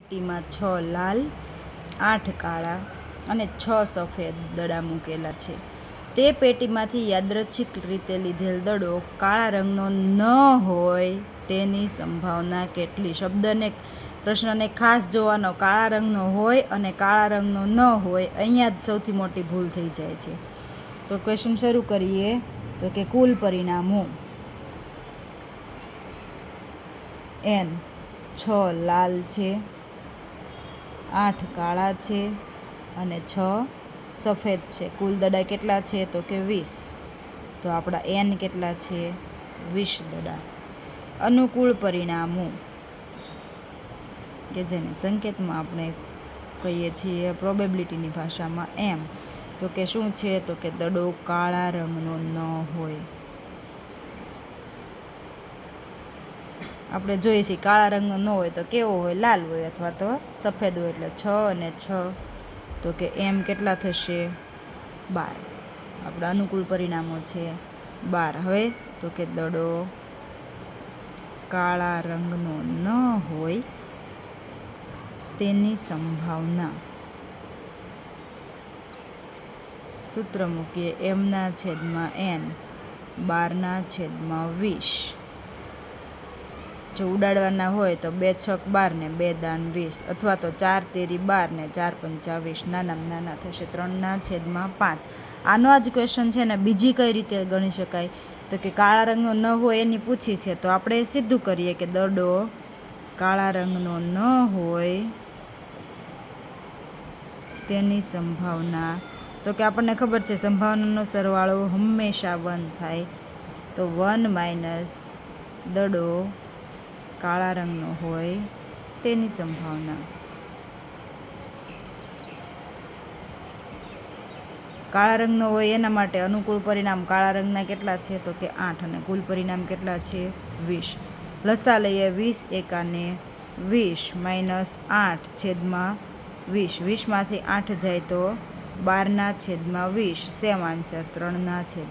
પેટીમાં 6 લાલ 8 કાળા અને 6 સફેદ દડા મૂકેલા છે. તે પેટીમાંથી યાદચ્છિક રીતે લીધેલ દડો કાળા રંગનો ન હોય તેની સંભાવના કેટલી? પ્રશ્નને ખાસ જોવાનો. કાળા રંગનો હોય અને કાળા રંગનો ન હોય, અહીંયા જ સૌથી મોટી ભૂલ થઈ જાય છે. તો ક્વેશ્ચન શરૂ કરીએ. તો કે કુલ પરિણામો. n 6 લાલ છે, 8 કાળા છે અને 6 સફેદ છે. કુલ દડા કેટલા છે? તો કે 20. તો આપણા n કેટલા છે? 20 દડા. અનુકૂળ પરિણામો કે જેને સંકેતમાં આપણે કહીએ છીએ પ્રોબેબિલિટીની ભાષામાં m. તો કે શું છે? તો કે દડો કાળા રંગનો ન હોય. આપણે જોઈએ છીએ કાળા રંગનો ન હોય તો કેવો હોય? લાલ હોય અથવા તો સફેદ હોય. એટલે 6 અને 6 તો કે m કેટલા થશે? 12. આપણા અનુકૂળ પરિણામો છે 12. હવે તો કે દડો કાળા રંગનો ન હોય તેની સંભાવના. સૂત્ર મૂકીએ m/n 12/20. જો ઉડાડવાના હોય તો 2 છક 12 ને 2 દાન 20, અથવા તો 4 તેરી 12 ને 4 પંચા 20. નાનામાં નાના થશે 3/5. આનો જ ક્વેશ્ચન છે ને બીજી કઈ રીતે ગણી શકાય? તો કે કાળા રંગનો ન હોય એની પૂછી છે, તો આપણે સીધું કરીએ કે દડો કાળા રંગનો ન હોય તેની સંભાવના. તો કે આપણને ખબર છે સંભાવનાનો સરવાળો હંમેશા 1 થાય. તો 1 - દડો કાળા રંગનો હોય તેની સંભાવના. કાળા રંગનો હોય એના માટે અનુકૂળ પરિણામ કાળા રંગના કેટલા છે? તો કે 8. અને કુલ પરિણામ કેટલા છે? 20. લસા લઈએ. 20 એકાને 20 - 8/20. 20માંથી 8 જાય તો 12/20. Same answer 3/5.